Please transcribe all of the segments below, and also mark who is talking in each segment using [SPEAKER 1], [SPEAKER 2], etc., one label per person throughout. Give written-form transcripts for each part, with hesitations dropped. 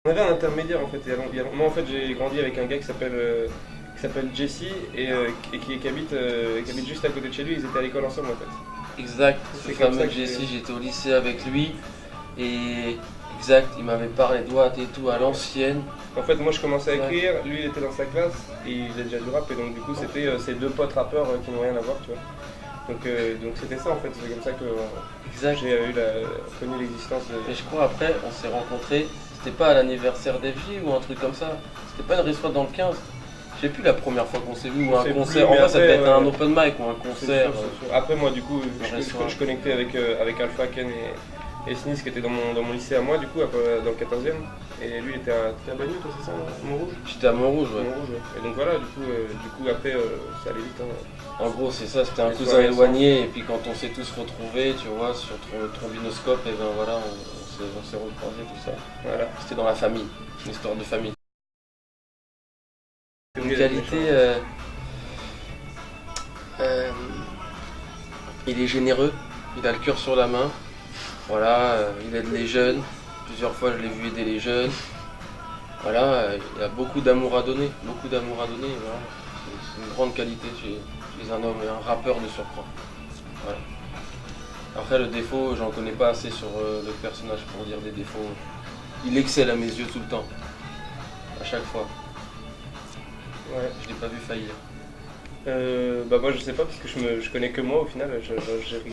[SPEAKER 1] On avait un intermédiaire en fait. Moi en fait j'ai grandi avec un gars qui s'appelle Jesse et qui habite juste à côté de chez lui. Ils étaient à l'école ensemble en fait.
[SPEAKER 2] Exact, ce
[SPEAKER 1] C'est comme ça
[SPEAKER 2] fameux
[SPEAKER 1] que
[SPEAKER 2] Jesse, j'étais au lycée avec lui et exact, il m'avait parlé de Watt et tout à l'ancienne.
[SPEAKER 1] En fait moi je commençais à
[SPEAKER 2] Exact.
[SPEAKER 1] écrire, lui il était dans sa classe et il faisait déjà du rap et donc du coup c'était ces deux potes rappeurs qui n'ont rien à voir tu vois. Donc c'était ça en fait, c'est comme ça que
[SPEAKER 2] Exact.
[SPEAKER 1] j'ai connu l'existence de...
[SPEAKER 2] Et je crois après, on s'est rencontrés, c'était pas à l'anniversaire d'FJ ou un truc comme ça, c'était pas une resto dans le 15. Je sais plus la première fois qu'on s'est vu ou
[SPEAKER 1] On
[SPEAKER 2] un
[SPEAKER 1] sait
[SPEAKER 2] concert,
[SPEAKER 1] plus,
[SPEAKER 2] en
[SPEAKER 1] mais
[SPEAKER 2] vrai ça
[SPEAKER 1] après,
[SPEAKER 2] devait être un open mic ou un
[SPEAKER 1] C'est
[SPEAKER 2] concert.
[SPEAKER 1] sûr, c'est sûr. Après moi du coup
[SPEAKER 2] restaurant.
[SPEAKER 1] je connectais avec Alpha, Ken et Sniz qui était dans mon lycée à moi du coup dans le 14e et lui était à Bagneux, toi c'est ça, Montrouge?
[SPEAKER 2] J'étais à Montrouge, ouais.
[SPEAKER 1] Montrouge, ouais. Et donc voilà du coup après ça allait vite hein.
[SPEAKER 2] En gros, c'est ça, c'était un
[SPEAKER 1] Les
[SPEAKER 2] cousin
[SPEAKER 1] soirées
[SPEAKER 2] éloigné, et puis quand on s'est tous retrouvés, tu vois, sur Trombinoscope, et ben voilà, on s'est recroisés, tout ça.
[SPEAKER 1] Voilà.
[SPEAKER 2] C'était dans la famille, une histoire de famille. Une
[SPEAKER 1] Oui,
[SPEAKER 2] qualité, il est généreux, il a le cœur sur la main, voilà, il aide les jeunes, plusieurs fois je l'ai vu aider les jeunes. Voilà, il a beaucoup d'amour à donner, voilà. C'est une grande qualité chez un homme et un rappeur de surcroît. Voilà. Après le défaut, j'en connais pas assez sur le personnage pour dire des défauts. Il excelle à mes yeux tout le temps, à chaque fois.
[SPEAKER 1] Ouais.
[SPEAKER 2] Je l'ai pas vu faillir.
[SPEAKER 1] Bah moi je sais pas parce que je connais que moi au final,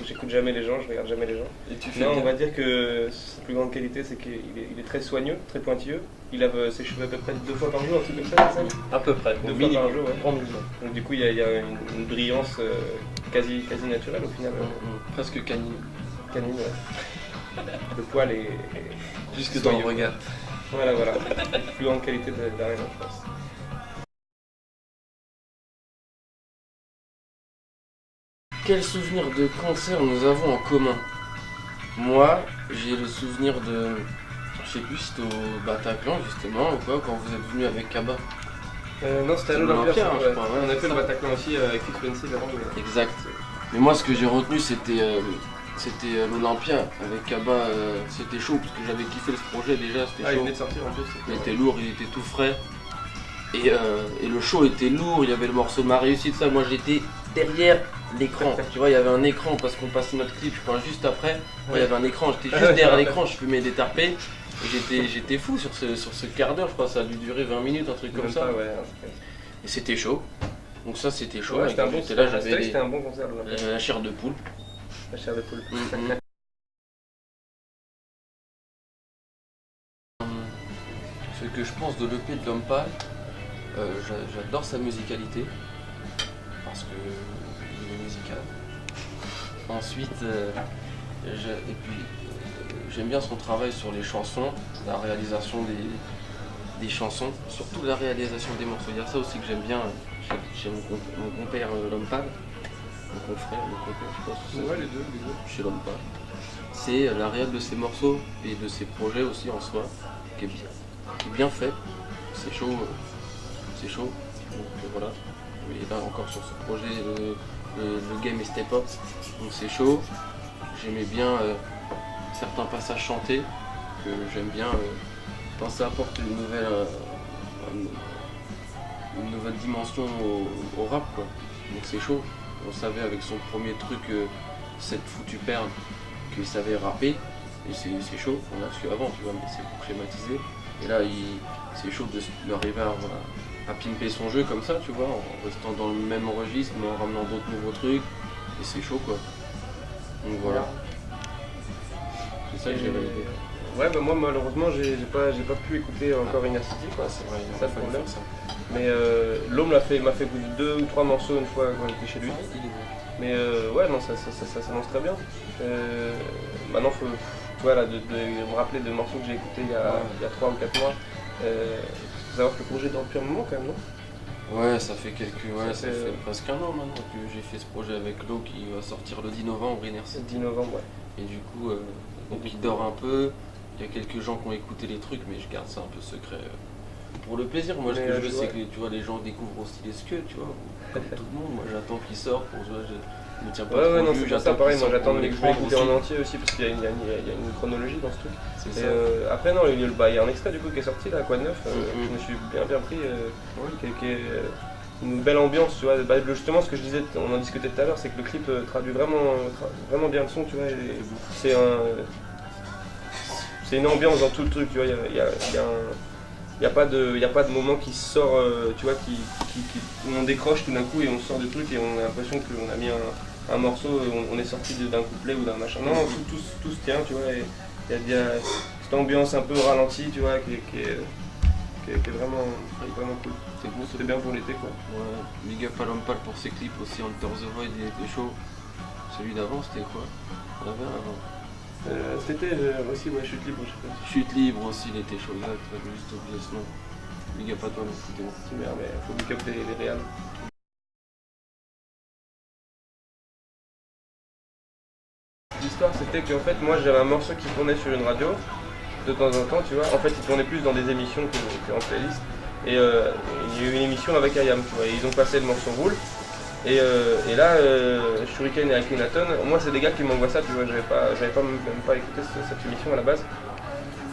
[SPEAKER 1] j'écoute jamais les gens, je regarde jamais les gens.
[SPEAKER 2] Et tu fais
[SPEAKER 1] Non, on
[SPEAKER 2] bien.
[SPEAKER 1] va dire que sa plus grande qualité c'est qu'il est très soigneux, très pointilleux. Il lave ses cheveux à peu près 2 fois par jour, un truc comme ça, c'est ça?
[SPEAKER 2] À peu près,
[SPEAKER 1] 2
[SPEAKER 2] au
[SPEAKER 1] fois
[SPEAKER 2] minimum.
[SPEAKER 1] par jour, ouais.
[SPEAKER 2] Grand minimum.
[SPEAKER 1] Donc du coup il y a une brillance quasi naturelle au final.
[SPEAKER 2] Presque canine.
[SPEAKER 1] Canine, ouais. Le poil est
[SPEAKER 2] Jusque dans le
[SPEAKER 1] soyeux.
[SPEAKER 2] regard.
[SPEAKER 1] Voilà. La plus grande qualité d'Arena, je pense.
[SPEAKER 2] Quel souvenir de concert nous avons en commun? Moi, j'ai le souvenir de. Je sais plus si c'était au Bataclan justement ou quoi, quand vous êtes venu avec Kaba.
[SPEAKER 1] Non, c'était à
[SPEAKER 2] C'est
[SPEAKER 1] l'Olympia,
[SPEAKER 2] l'Olympia,
[SPEAKER 1] ça,
[SPEAKER 2] je
[SPEAKER 1] ouais.
[SPEAKER 2] crois, ouais,
[SPEAKER 1] On a
[SPEAKER 2] c'est
[SPEAKER 1] fait le
[SPEAKER 2] ça.
[SPEAKER 1] Bataclan aussi avec Fix Pencil avant.
[SPEAKER 2] Exact. Mais moi, ce que j'ai retenu, c'était l'Olympia avec Kaba. C'était chaud parce que j'avais kiffé ce projet déjà,
[SPEAKER 1] Ah,
[SPEAKER 2] c'était
[SPEAKER 1] il
[SPEAKER 2] chaud.
[SPEAKER 1] venait de sortir en plus.
[SPEAKER 2] Il était lourd, il était tout frais. Et le show était lourd, il y avait le morceau Ma réussite, ça. Moi, j'étais derrière l'écran. Tu vois, il y avait un écran parce qu'on passait notre clip, je crois, juste après. Moi, il y avait un écran, j'étais juste derrière l'écran, je fumais des tarpés. Et j'étais fou sur ce quart d'heure, je crois, ça a dû durer 20 minutes, un truc comme ça.
[SPEAKER 1] Ouais,
[SPEAKER 2] Et c'était chaud. Donc ça, c'était chaud.
[SPEAKER 1] ouais,
[SPEAKER 2] Et
[SPEAKER 1] c'était un
[SPEAKER 2] quand
[SPEAKER 1] bon
[SPEAKER 2] j'étais là, j'avais
[SPEAKER 1] c'était un bon concert, l'Olympia.
[SPEAKER 2] la chair de poule.
[SPEAKER 1] La chair de poule.
[SPEAKER 2] Mhm. Ce que je pense de l'EP de L'Homme Pâle, j'adore sa musicalité, parce que il est musical. Ensuite, j'aime bien son travail sur les chansons, la réalisation des chansons, surtout la réalisation des morceaux. Il y a ça aussi que j'aime bien chez mon compère L'Homme Pâle, mon confrère, je pense que c'est
[SPEAKER 1] Ouais, les deux.
[SPEAKER 2] chez L'Homme Pâle. C'est la réal de ses morceaux et de ses projets aussi en soi, qui est bien fait. C'est chaud, c'est chaud. Donc voilà. Et là encore sur ce projet, le game est step up, donc c'est chaud. J'aimais bien certains passages chantés que j'aime bien. Je pense que ça apporte une nouvelle dimension au rap quoi. Donc c'est chaud. On savait avec son premier truc, cette foutue perle, qu'il savait rapper. Et c'est chaud, on l'a su avant, tu vois, mais c'est pour schématiser. Et là, c'est chaud d'arriver à pimper son jeu comme ça, tu vois, en restant dans le même registre, mais en ramenant d'autres nouveaux trucs. Et c'est chaud, quoi. Donc voilà. C'est ça que j'ai validé.
[SPEAKER 1] Ouais, bah moi malheureusement j'ai pas pu écouter encore Inner City quoi.
[SPEAKER 2] C'est vrai, il
[SPEAKER 1] ça
[SPEAKER 2] a
[SPEAKER 1] le
[SPEAKER 2] fallu
[SPEAKER 1] problème.
[SPEAKER 2] faire ça.
[SPEAKER 1] Mais l'homme m'a fait goûter 2 ou 3 morceaux une fois quand j'étais chez lui. Mais ouais, non, ça s'annonce très bien. Maintenant, voilà, de me rappeler de morceaux que j'ai écoutés il y a 3 ou 4 mois. Faut savoir que le projet dure depuis un moment quand même, non?
[SPEAKER 2] Ouais, ça fait ça
[SPEAKER 1] fait,
[SPEAKER 2] fait presque un an maintenant que j'ai fait ce projet avec Lo qui va sortir le 10 novembre, Inner
[SPEAKER 1] C'est le
[SPEAKER 2] City.
[SPEAKER 1] 10 novembre, ouais.
[SPEAKER 2] Et du coup, donc il dort un peu. Il y a quelques gens qui ont écouté les trucs, mais je garde ça un peu secret pour le plaisir. Moi, ce
[SPEAKER 1] Mais,
[SPEAKER 2] que je veux,
[SPEAKER 1] je
[SPEAKER 2] c'est
[SPEAKER 1] vois.
[SPEAKER 2] que tu vois, les gens découvrent aussi les Skeux, tu vois, comme tout le monde. Moi, j'attends qu'ils sortent pour, tu vois, ne tient pas
[SPEAKER 1] Ouais,
[SPEAKER 2] trop
[SPEAKER 1] ouais,
[SPEAKER 2] au
[SPEAKER 1] non,
[SPEAKER 2] jus,
[SPEAKER 1] c'est pour ça,
[SPEAKER 2] j'attends
[SPEAKER 1] pareil,
[SPEAKER 2] qu'il
[SPEAKER 1] moi
[SPEAKER 2] sorte
[SPEAKER 1] j'attends
[SPEAKER 2] pour
[SPEAKER 1] de
[SPEAKER 2] l'écran
[SPEAKER 1] l'écouter en
[SPEAKER 2] aussi.
[SPEAKER 1] entier aussi, parce qu'il y a une chronologie dans ce truc.
[SPEAKER 2] C'est
[SPEAKER 1] Et
[SPEAKER 2] ça.
[SPEAKER 1] après, non, il y a un extrait du coup qui est sorti là, Quoi de neuf, je me suis bien pris, qui est une belle ambiance, tu vois. Bah, justement, ce que je disais, on en discutait tout à l'heure, c'est que le clip traduit vraiment bien le son, tu vois. Et c'est une ambiance dans tout le truc, tu vois. Il n'y a pas de moment qui sort, tu vois, où on décroche tout d'un coup et on sort du truc et on a l'impression qu'on a mis un morceau, on est sorti d'un couplet ou d'un machin. Non, tout se tient, tu vois. Et il y a cette ambiance un peu ralentie, tu vois, qui est vraiment cool. C'était bien pour l'été, quoi.
[SPEAKER 2] Ouais, big up à Lompal pour ses clips aussi, Enter the Void, il était chaud. Celui d'avant, c'était quoi? Il y en avait un avant.
[SPEAKER 1] Cet été aussi, ouais, Chute libre, je sais pas.
[SPEAKER 2] Chute libre aussi, il était chaud, là, tu as juste oublié ce nom. Big up à toi, c'était bon.
[SPEAKER 1] C'est merde, mais faut big up les réals. L'histoire, c'était qu'en fait, moi j'avais un morceau qui tournait sur une radio de temps en temps, tu vois. En fait, il tournait plus dans des émissions qu'en playlist. Et il y a eu une émission avec IAM, tu vois. Et ils ont passé le morceau Roule. Et là, Shuriken et Akhenaton, moi c'est des gars qui m'envoient ça, tu vois. J'avais pas même pas écouté cette émission à la base.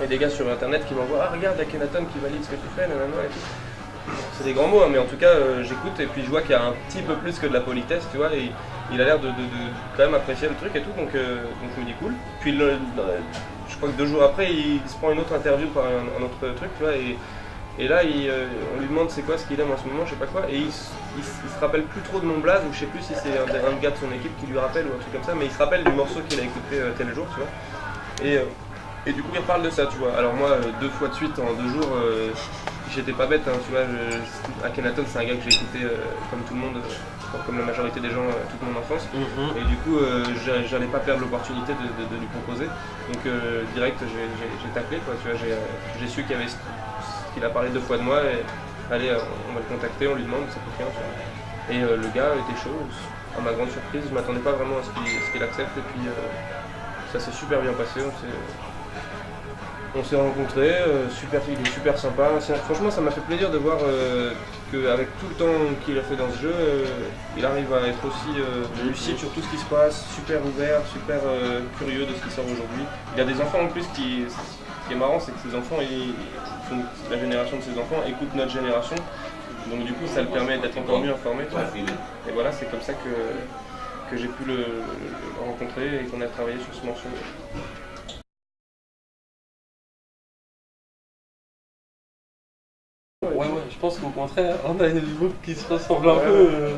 [SPEAKER 1] Et des gars sur internet qui m'envoient, ah regarde Akhenaton qui valide ce que tu fais, nanana et tout. C'est des grands mots, hein, mais en tout cas j'écoute et puis je vois qu'il y a un petit peu plus que de la politesse, tu vois, et il a l'air de quand même apprécier le truc et tout, donc je me dis cool. Puis je crois que 2 jours après, il se prend une autre interview par un autre truc, tu vois, et là on lui demande c'est quoi ce qu'il aime en ce moment, je sais pas quoi, et il se rappelle plus trop de mon blaze, ou je sais plus si c'est un gars de son équipe qui lui rappelle ou un truc comme ça, mais il se rappelle du morceau qu'il a écouté tel jour, tu vois. Et du coup, il reparle de ça, tu vois. Alors moi, 2 fois de suite en 2 jours, j'étais pas bête, hein, tu vois. Akhenaton, c'est un gars que j'ai écouté comme tout le monde, comme la majorité des gens toute mon enfance. Et du coup, j'allais pas perdre l'opportunité de lui proposer. Donc direct, j'ai taclé, quoi, tu vois. J'ai su qu'il a parlé 2 fois de moi, et allez, on va le contacter, on lui demande, ça peut faire, tu vois. Et le gars était chaud, à ma grande surprise, je m'attendais pas vraiment à ce qu'il accepte, et puis ça s'est super bien passé. On s'est rencontrés, il est super sympa. Franchement, ça m'a fait plaisir de voir qu'avec tout le temps qu'il a fait dans ce jeu, il arrive à être aussi lucide sur tout ce qui se passe, super ouvert, super curieux de ce qui sort aujourd'hui. Il a des enfants en plus ce qui est marrant, c'est que ses enfants, la génération de ses enfants écoute notre génération. Donc du coup, ça le permet d'être encore mieux informé. Et voilà, c'est comme ça que j'ai pu le rencontrer et qu'on a travaillé sur ce morceau.
[SPEAKER 3] Ouais, je pense qu'au contraire, on a une groupe qui se ressemble un peu.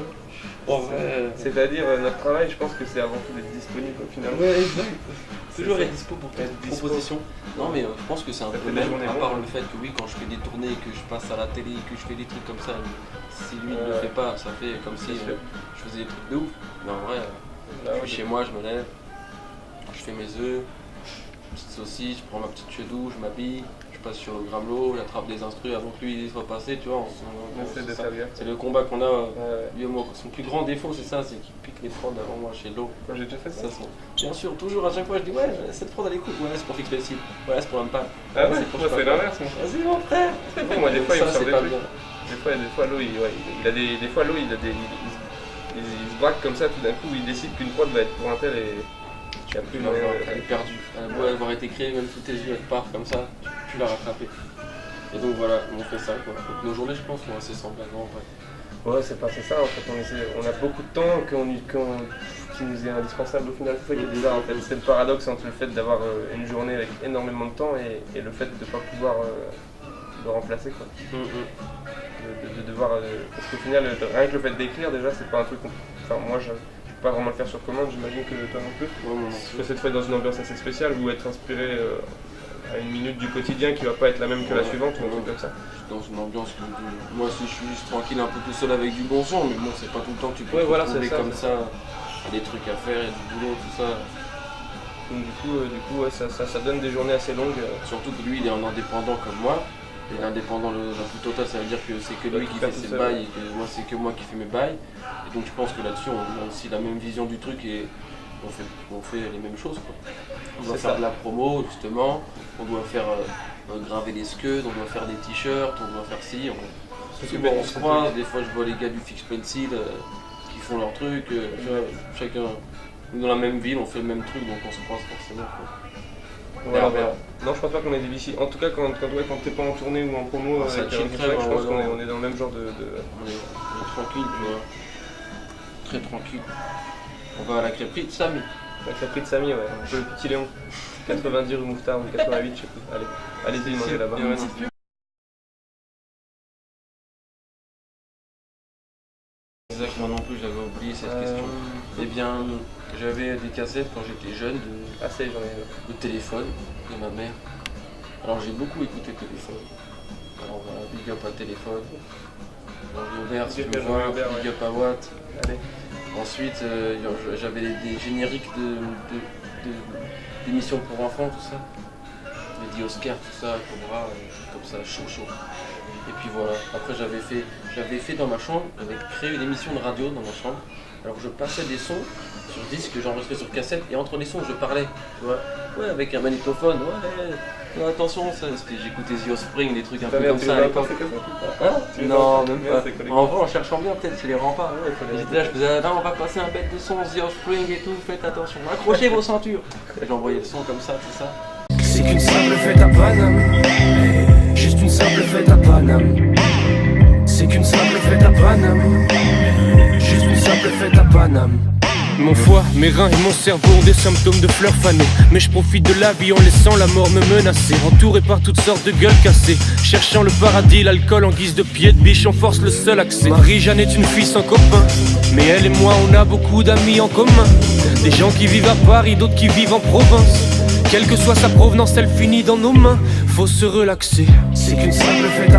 [SPEAKER 3] En vrai.
[SPEAKER 1] C'est-à-dire, notre travail, je pense que c'est avant tout d'être disponible au final.
[SPEAKER 3] Ouais, exact.
[SPEAKER 2] Toujours être dispo pour toute proposition. Non, mais je pense que c'est un
[SPEAKER 1] Ça
[SPEAKER 2] peu
[SPEAKER 1] fait des
[SPEAKER 2] même,
[SPEAKER 1] journées
[SPEAKER 2] à part
[SPEAKER 1] longues.
[SPEAKER 2] le fait que oui, quand je fais des tournées, que je passe à la télé, que je fais des trucs comme ça, si lui ne le fait pas, ça fait comme si
[SPEAKER 1] C'est sûr.
[SPEAKER 2] je faisais des trucs de ouf. Mais en vrai,
[SPEAKER 1] Là,
[SPEAKER 2] je suis chez moi, je me lève, je fais mes œufs, petite saucisse, je prends ma petite chedou, je m'habille, je passe sur le Gramlo, j'attrape des instrus avant que lui soit passé, tu vois.
[SPEAKER 1] on essaie de faire bien.
[SPEAKER 2] C'est le combat qu'on a,
[SPEAKER 1] Ouais.
[SPEAKER 2] lui et moi. Son plus grand défaut, c'est ça, c'est qu'il pique les prods avant moi chez l'eau.
[SPEAKER 1] Quand j'ai déjà fait ça.
[SPEAKER 2] Bien sûr, toujours à chaque fois, je dis ouais, cette prod elle est cool, ouais, c'est pour Fix Play, ouais, c'est pour l'Ampal.
[SPEAKER 1] Ah ouais,
[SPEAKER 2] pour
[SPEAKER 1] moi
[SPEAKER 2] je sais
[SPEAKER 1] c'est
[SPEAKER 2] pas quoi.
[SPEAKER 1] l'inverse.
[SPEAKER 2] Vas-y mon frère.
[SPEAKER 1] Moi des fois il me
[SPEAKER 2] Ça,
[SPEAKER 1] sort
[SPEAKER 2] c'est
[SPEAKER 1] des
[SPEAKER 2] pas
[SPEAKER 1] trucs.
[SPEAKER 2] bien.
[SPEAKER 1] Des fois l'eau, des fois l'eau, il se braque comme ça, tout d'un coup il décide qu'une prod va être pour un tel et il n'y a plus
[SPEAKER 2] Elle
[SPEAKER 1] moyen.
[SPEAKER 2] est perdue. Elle doit avoir été créée, même sous tes yeux, elle part comme ça, tu l'as rattrapée. Et donc voilà, on fait ça quoi. Donc nos journées, je pense, sont assez semblables en vrai.
[SPEAKER 1] Ouais, c'est ça en fait. On a beaucoup de temps qui nous est indispensable au final. C'est ça qui est bizarre en fait. C'est le paradoxe entre le fait d'avoir une journée avec énormément de temps et le fait de ne pas pouvoir le remplacer, quoi. De devoir. Parce qu'au final, rien que le fait d'écrire, déjà, c'est pas un truc Enfin, moi, je peux pas vraiment le faire sur commande, j'imagine que toi non plus.
[SPEAKER 2] Ouais, moi non
[SPEAKER 1] Je peux cette fois dans une ambiance assez spéciale ou être inspiré à une minute du quotidien qui va pas être la même que la suivante ou un truc comme ça.
[SPEAKER 2] Dans une ambiance moi si je suis juste tranquille un peu tout seul avec du bon son, mais bon c'est pas tout le temps que tu peux
[SPEAKER 1] Ouais,
[SPEAKER 2] te
[SPEAKER 1] voilà,
[SPEAKER 2] retrouver
[SPEAKER 1] c'est ça,
[SPEAKER 2] comme
[SPEAKER 1] c'est
[SPEAKER 2] ça. Il y a des trucs à faire, il y a du boulot, tout ça.
[SPEAKER 1] Donc du coup ouais, ça donne des journées assez longues.
[SPEAKER 2] Surtout que lui il est un indépendant comme moi. Il est indépendant le plus total, ça veut dire que c'est que lui qui fait ses bails et que moi c'est que moi qui fais mes bails. Et donc je pense que là-dessus on a aussi la même vision du truc et on fait les mêmes choses quoi. On doit faire de la promo justement, on doit faire graver des scuds, on doit faire des t-shirts, on doit faire ci. Parce que bon, on se croise, des fois je vois les gars du Fix Pencil qui font leur truc, tu vois, chacun dans la même ville, on fait le même truc, donc on se croise forcément. Quoi.
[SPEAKER 1] Voilà,
[SPEAKER 2] Merde.
[SPEAKER 1] voilà. Non, je pense pas qu'on ait des vicis. En tout cas, quand t'es pas en tournée ou en promo
[SPEAKER 2] Ça
[SPEAKER 1] avec
[SPEAKER 2] chill
[SPEAKER 1] Rocky
[SPEAKER 2] crème,
[SPEAKER 1] Flex, je pense
[SPEAKER 2] ouais,
[SPEAKER 1] qu'on
[SPEAKER 2] non.
[SPEAKER 1] est dans le même genre de.
[SPEAKER 2] On est tranquille, tu vois. Très tranquille. On va à la crêperie de Samy.
[SPEAKER 1] Avec la prix de Samy, ouais. Un peu le petit Léon. 90 rue Mouffetard ou 88, je sais plus. Allez-y, mangez là-bas.
[SPEAKER 2] Il y a une petite pub. Exact, moi non plus j'avais oublié cette question. Eh bien, j'avais des cassettes quand j'étais jeune
[SPEAKER 1] Ah, c'est j'en ai.
[SPEAKER 2] de téléphone de ma mère. Alors j'ai beaucoup écouté téléphone. Alors voilà, big up à téléphone. Jean-Hubert, si tu
[SPEAKER 1] Big
[SPEAKER 2] veux
[SPEAKER 1] up à
[SPEAKER 2] voir,
[SPEAKER 1] Jean-Hubert,
[SPEAKER 2] big up à Watt.
[SPEAKER 1] Allez.
[SPEAKER 2] Ensuite, j'avais des génériques d'émissions pour enfants, tout ça. Les dit Oscar, tout ça, Cobra, comme ça, chaud. Et puis voilà, après j'avais fait dans ma chambre, j'avais créé une émission de radio dans ma chambre. Alors je passais des sons sur disque que j'enregistrais sur cassette et entre les sons je parlais, tu vois. Ouais, avec un magnétophone, ouais, attention, j'écoutais The Offspring, des trucs un peu comme ça à l'époque.
[SPEAKER 1] Tu les
[SPEAKER 2] Non,
[SPEAKER 1] as
[SPEAKER 2] même
[SPEAKER 1] bien,
[SPEAKER 2] pas.
[SPEAKER 1] c'est collectif.
[SPEAKER 2] En vrai, en cherchant bien, peut-être c'est les remparts.
[SPEAKER 1] Ouais, il faut les
[SPEAKER 2] J'étais là, je faisais, ah, non, on va passer un bête de son, The Offspring et tout, faites attention, accrochez vos ceintures. Et j'envoyais le son comme ça, tout ça.
[SPEAKER 4] C'est qu'une simple fête à Paname, juste une simple fête à Paname. C'est qu'une simple fête à Paname, juste une simple fête à Paname.
[SPEAKER 5] Mon foie, mes reins et mon cerveau ont des symptômes de fleurs fanées. Mais je profite de la vie en laissant la mort me menacer. Entouré par toutes sortes de gueules cassées, cherchant le paradis, l'alcool en guise de pied de biche, on force le seul accès. Marie-Jeanne est une fille sans copain, mais elle et moi on a beaucoup d'amis en commun. Des gens qui vivent à Paris, d'autres qui vivent en province. Quelle que soit sa provenance, elle finit dans nos mains. Faut se relaxer.
[SPEAKER 4] C'est qu'une simple fête à